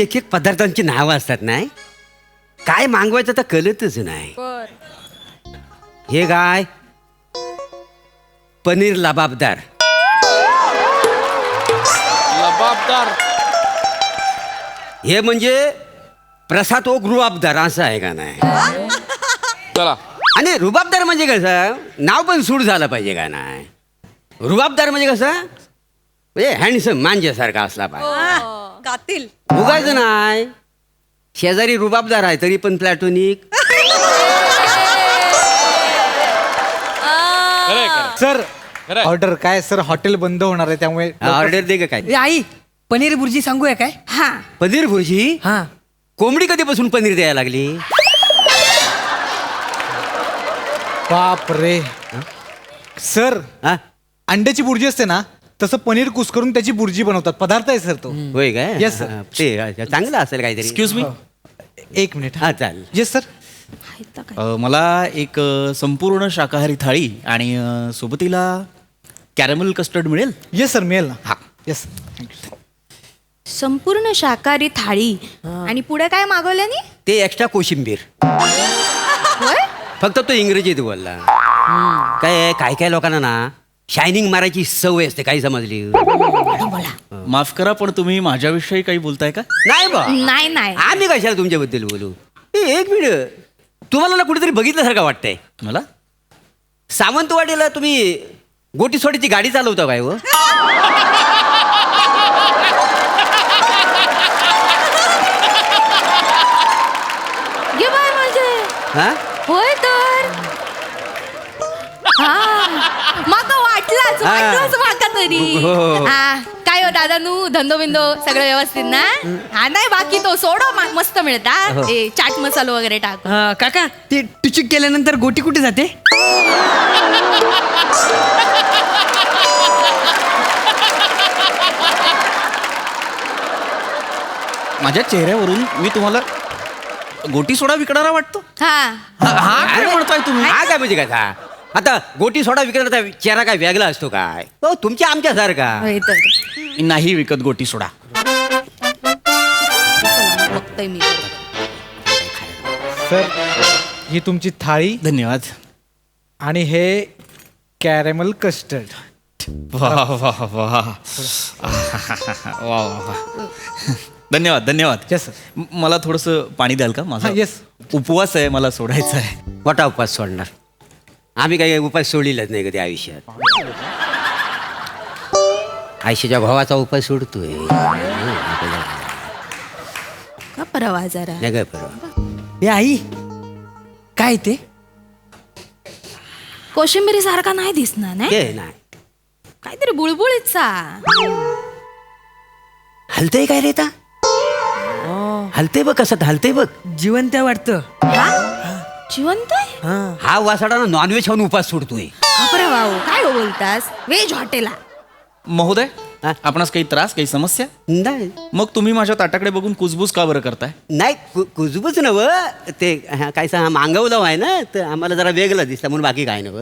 एक एक पदार्थांची नावं असतात नाही, काय मागवायचं तर कळतच नाही. हे काय पनीर लबाबदार, लबाबदार. हे म्हणजे प्रसाद ओ रुबाबदार असं आहे का नाही. चला. आणि रुबाबदार म्हणजे कसं, नाव पण सूट झालं पाहिजे का नाही. रुबाबदार म्हणजे कसं, म्हणजे हँडसम मांजेसारखा असला पाहिजे. कातील उगायचं नाही. शेजारी रुबाबदार आहे तरी पण प्लॅटोनिक. खरंय, खरंय. सर खरंय. ऑर्डर काय सर, हॉटेल बंद होणार आहे त्यामुळे ऑर्डर दे का काय. ए, आई पनीर भुर्जी सांगूया काय? हा पनीर भुर्जी. हा कोंबडी कधीपासून पनीर द्यायला लागली. बाप रे सर, हा अंड्याची बुर्जी असते ना तसं पनीर कुस्करून त्याची बुर्जी बनवतात. पदार्थ आहे सर तो. होय काय. Yes, sir. हा, ते चांगलं असेल काहीतरी. Excuse me. एक मिनिट. हा चालेल. Yes sir. मला एक संपूर्ण शाकाहारी थाळी आणि सोबतीला कॅरमल कस्टर्ड मिळेल. येस सर, मिळेल ना. हा. येस. संपूर्ण शाकाहारी थाळी आणि पुढे काय मागवल्यानी? ते एक्स्ट्रा कोशिंबीर. होय फक्त तो इंग्रजीत बोलला. काय काय काय लोकांना ना शायनिंग मारायची सवय असते, काही समजली. माफ करा पण तुम्ही माझ्याविषयी काही बोलताय का? नाही बा, नाही नाही आम्ही कशाला तुमच्याबद्दल बोलू. एक मिनिट, तुम्हाला ना कुठेतरी बघितल्यासारखं वाटतंय. मला सावंतवाडीला तुम्ही गोटी सोडीची गाडी चालवता काय व. घे बाय म्हणजे हा होय तर माका वाटलाच माका तरी. हो. हा काय हो दादा नू धंदो बिंदो सगळं व्यवस्थित ना? हा नाही बाकी तो सोडो मस्त मिळतात. ए चाट मसालो वगैरे टाक. काका ते टुचूक केल्यानंतर गोटी कुठे जाते? माझ्या चेहऱ्यावरून मी तुम्हाला गोटी सोडा विकणारा वाटतो. हा काय म्हणताय तुम्ही? हा काय म्हणजे काय. आता गोटी सोडा विकण्याचा चेहरा काय वेगळा असतो काय. हो तुमच्या आमच्यासारखा. होय तर मी नाही विकत गोटी सोडा. चला, बघतोय मी. सर ही तुमची थाळी धन्यवाद. आणि हे कॅरेमल कस्टर्ड. वा वा वा वा वा. धन्यवाद धन्यवाद. Yes sir. मला थोडंसं पाणी द्याल का? माझा हा, yes. उपवास आहे, मला सोडायचा आहे. मोठा उपास सोडणार. आम्ही काही उपास सोडलेलाच नाही कधी आयुष्यात. आयुष्याच्या भावाचा उपास सोडतोय. का परवा जरा नाही काय परवा. ए आई काय ते? कोशिंबिरी सारखा नाही दिसणार नाही. ते नाही काहीतरी बुळबुळीचा. हलतय काय रे ता. हलते बघ कसं हलते बघ. जिवंत वाटतं. जिवंत आहे? हा वासाडा नॉनव्हेज खाऊन उपास सोडतोय. बापरे भाऊ काय हो बोलतास? व्हेज हॉटेला. महोदय हा? आपणास काही त्रास, काही समस्या? नाही मग तुम्ही माझ्या ताटाकडे बघून कुजबूज का बरं करताय? नाही कुजबूच नव ते काय सांग मागवलं आहे ना, तर आम्हाला जरा वेगळं दिसलं म्हणून, बाकी काय नव.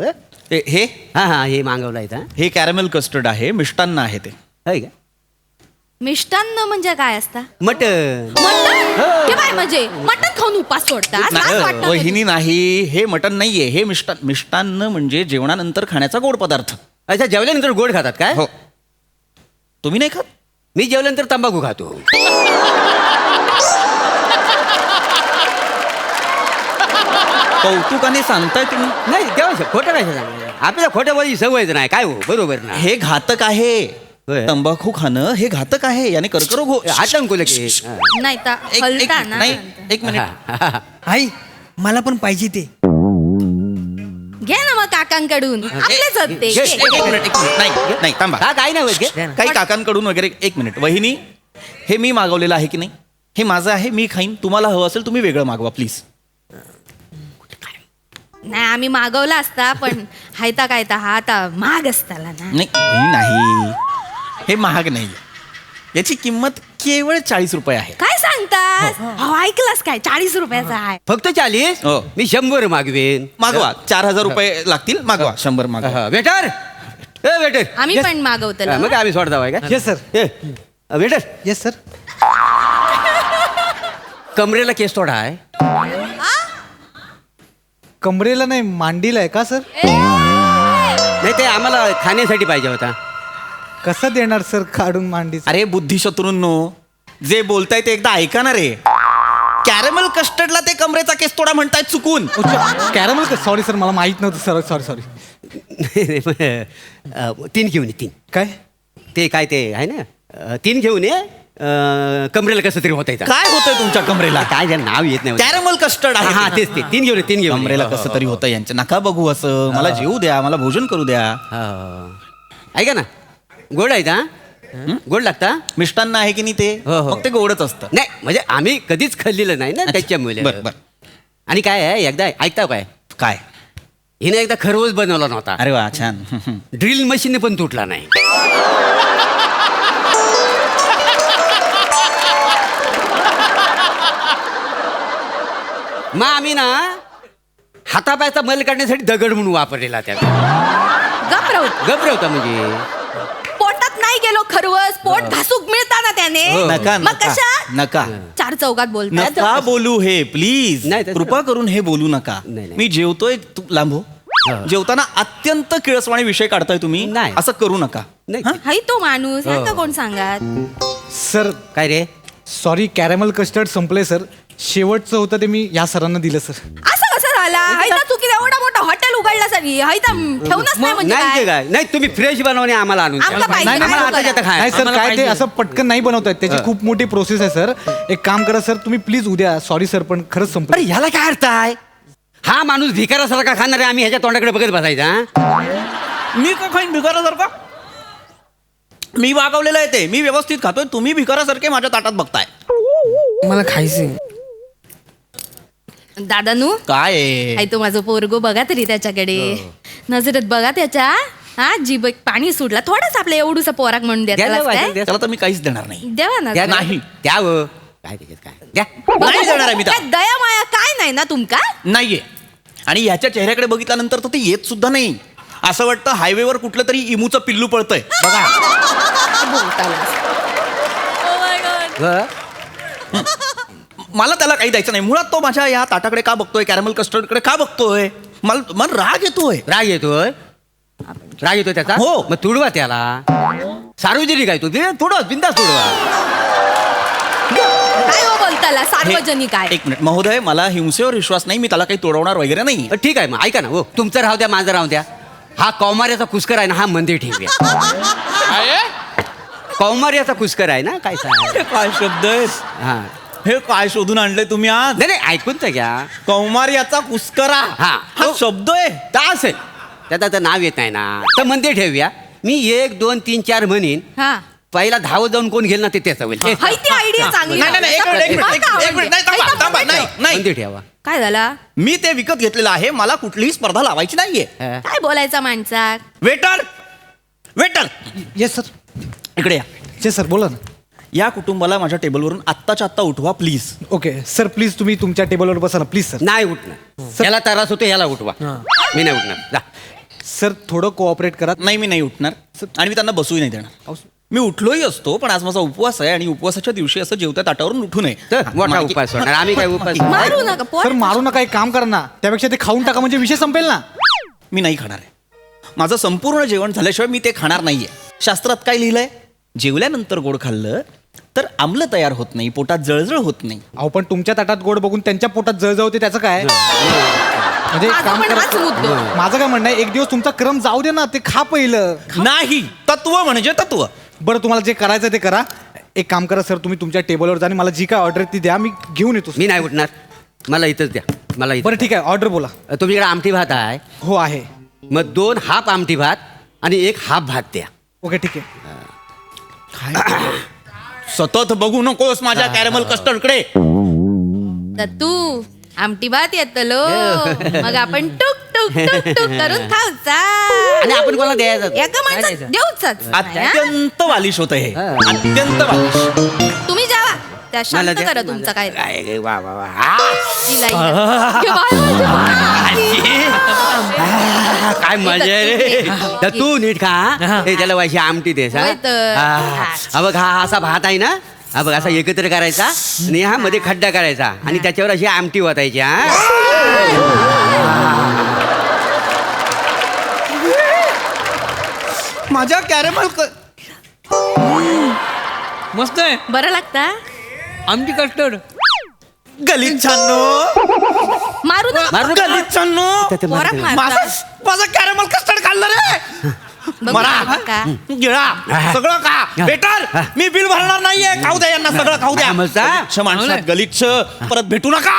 हे हा हा हे मागवलं आहे. हे कॅरमेल कस्टर्ड आहे, मिष्टान्न आहे ते. होय का. मिष्टान्न म्हणजे काय असता? मटन. मटण? हे काय म्हणजे मटण खाऊन उपास सोडतात? लाज वाटतं वहिनी नाही, हे मटण नाहीये, हे मिष्टान्न म्हणजे जेवणानंतर खाण्याचा गोड पदार्थ. अच्छा जेवल्यानंतर गोड खातात काय. हो. तुम्ही नाही खात? मी जेवल्यानंतर तंबाखू खातो. कौतुकाने सांगताय तुम्ही. नाही तेव्हा खोटं काय सांगायचं. आपल्याला खोट्या बोलायची सवयच नाही काय हो. बरोबर ना. हे घातक आहे. होय. तंबाखू खाणं हे घातक आहे, याने कर्करोग आतंकुल की. नाही तर हलता ना. नाही, एक मिनिट. आई मला पण पाहिजे ते. घे ना मग काकांकडून. आपलेच आहेत ते. घे, घे. एक मिनिट. नाही थांबा. हा काय नाही होत गे. काही काकांकडून वगैरे. एक मिनिट. वहिनी हे मी मागवलेलं आहे की नाही? हे माझं आहे, मी खाईन. तुम्हाला हवं असेल तुम्ही वेगळं मागवा प्लीज. नाही आम्ही मागवला असता पण हायता काय हा आता महाग असताला ना. नाही वहिनी, नाही हे महाग नाही. याची किंमत केवळ 40 रुपये आहे. काय सांगतास? हो ऐकलास काय? 40 रुपयाचा आहे. फक्त 40. हो. मी 100 मागवेन. मागवा. 4000 रुपये लागतील. मागवा. 100 मागवा. वेटर ए वेटर. आम्ही पण मागवतो. मग आम्ही सोडता का. Yes sir. Waiter. Yes sir. कमरेला केस थोडा आहे. कमरेला नाही मांडीला आहे का सर? नाही ते आम्हाला खाण्यासाठी पाहिजे होता. कसं देणार सर काढून मांडी? अरे बुद्धिशत्रूंनो, जे बोलताय ते एकदा ऐका ना रे. कॅरमेल कस्टर्डला ते कमरेचा केस तोडा म्हणतायत चुकून. कॅरमल का? सॉरी सर, मला माहित नव्हतं सर. Sorry sorry. 3 घेऊन ये 3. काय? ते काय ते आहे ना 3 घेऊन ये. कमरेला कसं तरी होत आहे. काय होतंय तुमच्या कमरेला? काय त्याला नाव येत नाही. कॅरमेल कस्टर्ड आहे. हा तेच ते 3 घेऊन ये 3 घेऊन ये. कमरेला कसं तरी होतं यांचं. नका बघू असं. मला जेवू द्या, मला भोजन करू द्या. ऐका ना, गोड आहे का? गोड लागता? मिष्टान्न आहे की नाही ते? हो, हो. मग ते गोडच असतं. नाही म्हणजे आम्ही कधीच खाल्लेलं नाही ना त्याच्यामुळे. बरं. आणि काय आहे एकदा ऐकता काय, काय? हिने एकदा खरवस बनवला नव्हता. अरे वा, छान. ड्रिल मशीन पण तुटला नाही. मग आम्ही ना हातापायचा मल काढण्यासाठी दगड म्हणून वापरलेला त्यात. गबरवता म्हणजे पोटात नाही गेलो खरवस, पोट घासूक मिळता ना त्याने. हो. नका मग नका कशा नका चार चौकात बोलतात. नका बोलू हे प्लीज. नाही, तसं- कृपा करून हे बोलू नका. नाही, नाही. मी जेवतोय, तू लांबो. जेवताना अत्यंत किळसवाणी विषय काढताय तुम्ही. नाही. असं करू नका. नाही. हं? हाय तो माणूस ह्यांका कोण सांगत. सर काय रे? सॉरी, कॅरमल कस्टर्ड संपले सर. शेवटचं होतं ते मी या सरांना दिलं सर. असं कसं झाला? हायता चुकीला एवढा मोठा हॉटेल उघडला सर. हायता ठेवूनच नाही म्हणजे नाही ते काय? काय नाही, तुम्ही फ्रेश बनवणे आम्हाला आणून द्या. आम्हाला पाहिजे, नाही, आम्हाला आम्हाला आताच्या आता खाय. नाही सर, आम्हाला काय ते पाहिजे. असं पटकन नाही बनवतायत. त्याची खूप मोठी प्रोसेस आहे सर. एक काम करा सर, तुम्ही प्लीज उद्या. सॉरी सर, पण खरंच अरे संपलं. ह्याला काय अर्थ आहे? हा माणूस भिकारासारखा खाणार आहे, आम्ही ह्याच्या तोंडाकडे बघत बसायचा. मी का खाईन भिकारासारखा? मी वागवलेलं आहे ते. मी व्यवस्थित खातोय. तुम्ही भिकारासारखे माझ्या ताटात बघताय. मला खायचंय. दादानू काय आहे? हाय तो माझं पोरगो बघा तरी त्याच्याकडे. नजरेत बघा त्याच्या. हा जीभ पाणी सुटला थोडाच आपल्या एवढूसा पोराक म्हणून द्या ना, देतात काय? द्या. त्याला तर मी काहीच देणार नाही. देवा ना. द्या नाही. द्या हो. काय त्याच्यात काय द्या. नाही देणार आहे मी काय त्याला. दया माया काय नाही ना तुमका? नाहीये. आणि याच्या चेहऱ्याकडे बघितल्यानंतर तर ते येत सुद्धा नाही. असं वाटतं हायवेवर कुठलं तरी इमूचं पिल्लू पळतंय. बघा. व? मला त्याला काही द्यायचं नाही. मुळात तो माझ्या या ताटाकडे का बघतोय, कॅरमल कस्टर्डकडे का बघतोय? मला राग येतोय. राग येतोय? राग येतोय त्याचा? हो. मग तुडवा त्याला. सार्वजनिक आहे तो ते. तुडवा, बिंदास तुडवा. काय हो बोलताला हे- सार्वजनिक आहे? एक मिनिट महोदय, मला हिंसेवर विश्वास नाही. मी त्याला काही तोडवणार वगैरे नाही. ठीक आहे मग ऐका ना हो, तुमचं राहू द्या, माझं राहू द्या. हा कौमार्याचा कुस्कर आहे ना, हा मंदिर ठेवूया. कौमार्याचा कुस्कर आहे ना, काय सांग. हे काय शब्द आहेत? हा हे काय शोधून आणलंय तुम्ही आज? नाही नाही, ऐकून तर घ्या. कौमार्याचा कुस्करा. हा. हा शब्द आहे. तास आहे त्यात. आता नाव येत नाही ना, तर मंदिर ठेवूया. मी 1 2 3 4 म्हणीन. हा पहिला धावत जाऊन कोण घेईल ना ते त्याचं होईल. हाय ती आयडिया चांगली. नाही, नाही, नाही, एक मिनिट, एक मिनिट, एक मिनिट. नाही, थांबा, थांबा, नाही, नाही. मंदिर ठेवा. काय झाला? मी ते विकत घेतलेलं आहे. मला कुठलीही स्पर्धा लावायची नाहीये. हा. काय बोलायचा माणसाक? Waiter, waiter, yes sir. इकडे या. येस सर, बोला ना. या कुटुंबाला माझ्या टेबलवरून आत्ताच्या आत्ता उठवा प्लीज. ओके सर, प्लीज तुम्ही तुमच्या टेबलवर बसा ना प्लीज सर. नाही उठणार. याला त्रास होतो, याला उठवा. मी नाही उठणार. जा. सर थोडं कोऑपरेट करा. नाही, मी नाही उठणार आणि मी त्यांना बसूही नाही देणार. मी उठलोही असतो, पण आज माझा उपवास आहे आणि उपवासाच्या दिवशी असं जेवत्या ताटावरून उठू नये. तर मोठा मागे- उपास होणार. आम्ही काय उपास मारू नका पोर. सर मारू नका, एक काम करा ना, त्यापेक्षा ते खाऊन टाका म्हणजे विषय संपेल ना. मी नाही खाणार आहे. माझं संपूर्ण जेवण झाल्याशिवाय मी ते खाणार नाहीये. शास्त्रात काय लिहिलंय? जेवल्यानंतर गोड खाल्लं तर आम्ल तयार होत नाही, पोटात जळजळ होत नाही. अहो पण तुमच्या ताटात गोड बघून त्यांच्या पोटात जळजळ होते, त्याचं काय? म्हणजे एक माझं काम पण हाच करा. मुद्दा. माझं काय म्हणणं आहे, एक दिवस तुमचा क्रम जाऊ दे ना, ते खा पहिलं. नाही, तत्व म्हणजे तत्व. बरं तुम्हाला जे करायचं ते करा. एक काम करा सर, तुम्ही तुमच्या टेबलवर जा आणि मला जी काय ऑर्डर ती द्या, मी घेऊन येतो. मी नाही उठणार. मला इथंच द्या. मला इथं. बरं ठीक आहे, ऑर्डर बोला. तुमच्याकडे आमटी भात आहे? हो आहे. मग 2 हाफ आमटी भात आणि 1 हाफ भात द्या. ओके ठीक आहे. सतत बघू नकोस माझ्या कॅरमल कस्टर्डकडे. तू आमटी भात येतलो. मग आपण टुक टुक टुक टुक करून खाऊचा. आणि आपण कोणाला द्यायचं? एका माणसात देऊचाच. अत्यंत वालिश होत हे. अत्यंत वालिश. तुम्ही जावा त्या मला शांत द्या. करा तुमचं काय ते. काय वा वा वा. आ! जिला इथं. हे बाळ. काय मजा आहे रे. तर तू नीट खा. हे त्याला वाशी आमटी देस. होय तर. बघ हा असा भात आहे ना, हा बघ असा एकत्र करायचा आणि हा मध्ये खड्डा करायचा आणि त्याच्यावर अशी आमटी ओतायची हा माझ्या कॅरेमल मस्त आहे बरं लागता आमची कस्टर्ड गलिच्छांनो मारू ना मारू नका. गलिच्छांनो त्याचं मारू पोराक नका. मारता. माझं कॅरेमल कस्टर्ड खाल्लं रे बघू मरा का? गिळा सगळं का बेटर मी बिल भरणार नाहीये खाऊ द्या यांना सगळं खाऊ द्या काय म्हणता? गलिच्छ माणसात गलिच्छ परत भेटू नका